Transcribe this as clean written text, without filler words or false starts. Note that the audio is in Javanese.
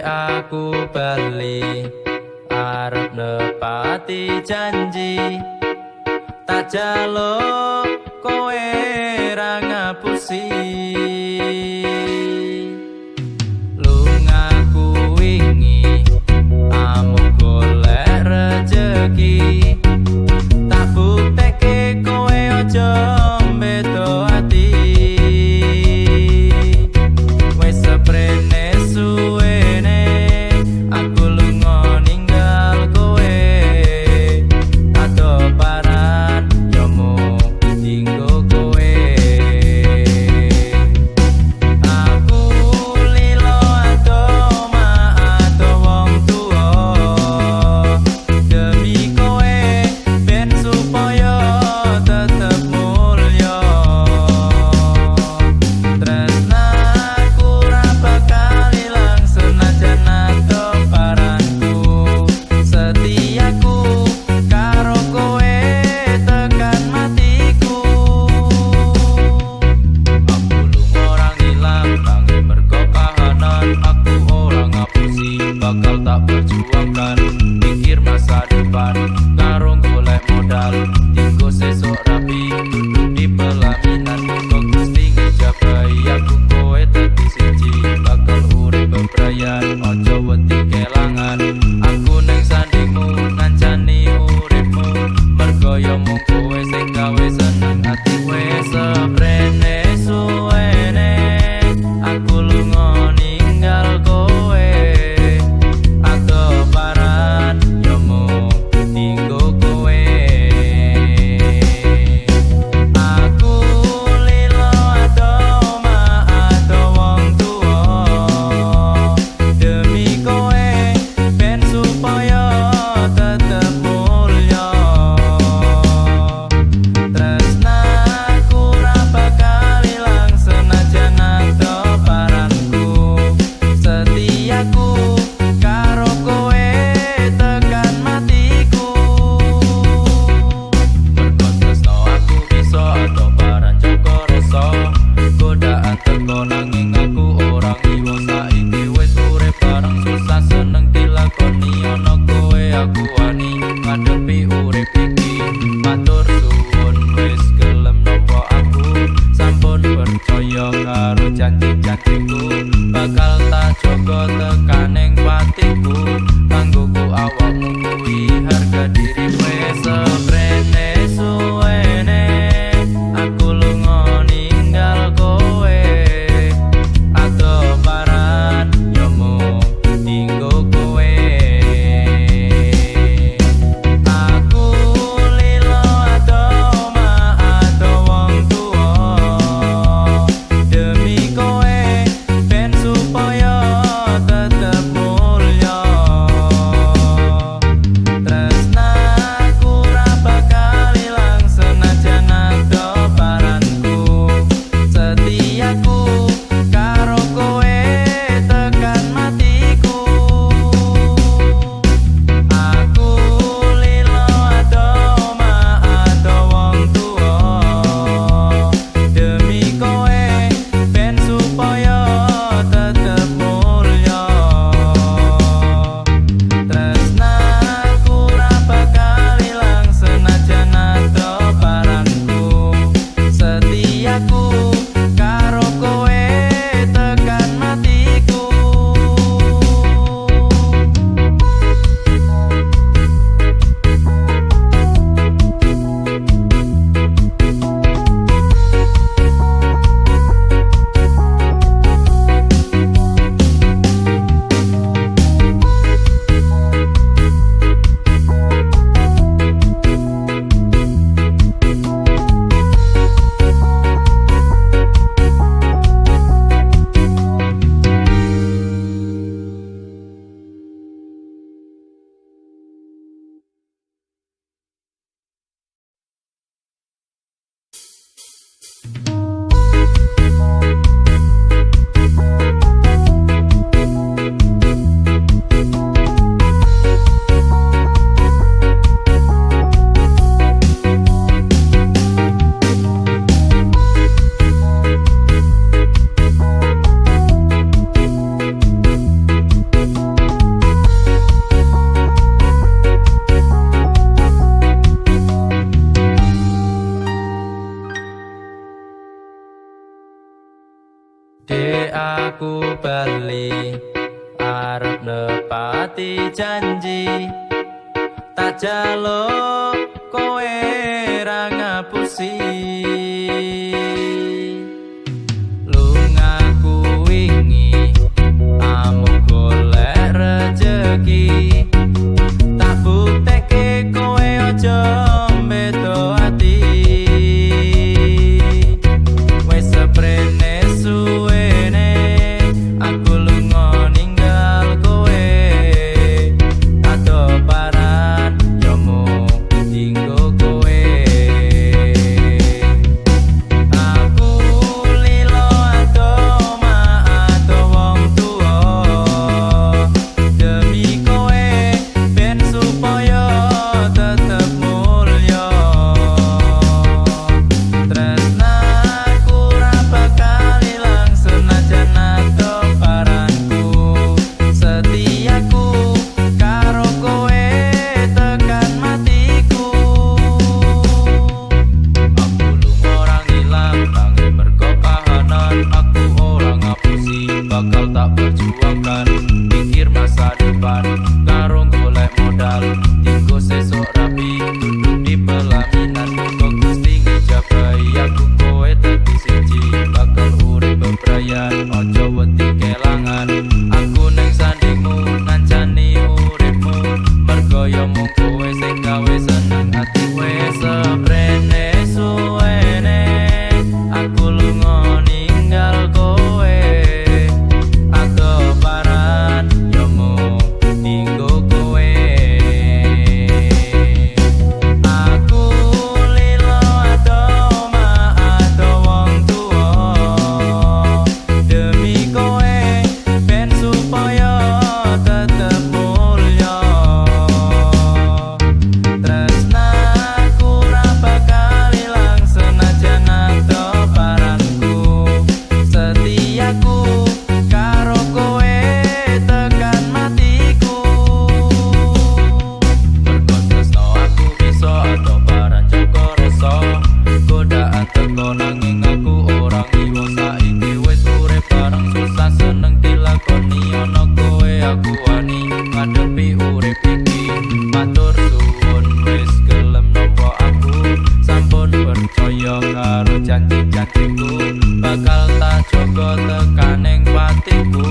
aku bali arep nepati janji tak jaluk kowe ra ngapusi lungaku wingi amung golek rejeki tak bukteke kowe aja mbedo ati wis seprene suwene aku lunga ninggal kowe ado paran yomu dinggo kowe aku lilo ado ma ado wong tuwa demi kowe ben supaya tetep mulya tresnaku ra bakal ilang senajan ado paranku setiaku karo kowe tekan matiku aku lunga ora ngilang tangi mergo kahanan aku ora ngapusi bakal tak perjuangkan mikir masa depan karo golek modal dinggo sesuk rapi duduk di pelaminan muga Gusti ngejabahi aku kowe dadi siji bakal urip bebrayan aja wedi kelangan aku ning sandingmu ngancani uripmu mergo yo mung kowe sing gawe seneng ati wis seprene suwene aku lunga ninggal kowe ado paran yo mung dinggo kowe aku lilo ado ma ado wong tuwa demi kowe ben supaya tetep mulya tresnaku ra bakal ilang senajan ado paranku setiaku karo kowe tekan matiku mergo tresno aku bisa ado paran joko rasa godaan teko nanging aku ora ngiwo saiki wis urip bareng susah seneng dilakoni ana kowe aku wani ngadepi urip iki matur suwun wis gelem nampa aku sampun percaya karo janji-janjiku bakal tak jaga tekaning patiku kanggoku awakmu kuwi harga diri wis seprene suwene aku lunga ninggal kowe ado paran yo mung dinggo kowe aku lilo ado ma ado wong tuwa demi kowe ben supaya tetep mulya tresnaku ra bakal ilang senajan ado paranku setiaku karo kowe tekan matiku aku lilo ado ma ado wong tuwa demi kowe ben supaya tetep mulya tresnaku ra bakal ilang senajan ado paranku setiaku karo kowe tekan matiku Dek aku bali arep nepati janji, tak jaluk kowe ra ngapusi. Lungaku wingi amung golek rejeki, tak buktekke kowe aja mbedo ati. Wes seprene suwene aku lunga ninggal kowe, ado paran yo mung dinggo kowe. Aku lilo ado mak ado wong tuwa, demi kowe ben supaya tetep mulya. Tresnaku ra bakal ilang senajan ado paranku, setiaku karo kowe tekan matiku. Aku lunga ora ngilang tangi mergo kahanan, aku ora ngapusi bakal tak perjuangkan. Pikir masa depan karo golek modal, tinggo sesuk rapi duduk di pelaminan. Kok Gusti ngijabahi aku kowe dadi siji, bakal urip bebrayan ojo wedi kelangan. Aku ning sandingmu ngancani uripmu, mergo yo mung kowe sing gawe seneng ati. Wes seprene suwene aku lunga ninggal kowe, ado paran yo mung dinggo kowe. Aku lilo ado mak ado wong tuwa, demi kowe ben supaya tetep mulya. Tresnaku ra bakal ilang senajan ado paranku, setiaku karo kowe tekan matiku. Mergo tresno aku bisa ado paran joko rasa, godaan teko nanging aku ora ngiwo. Saiki wis urip bareng susah seneng dilakoni, ana kowe aku wani ngadepi urip iki. Matur suwun wis gelem nampa aku, sampun percaya karo janji-janjiku, bakal tak jaga tekaning patiku.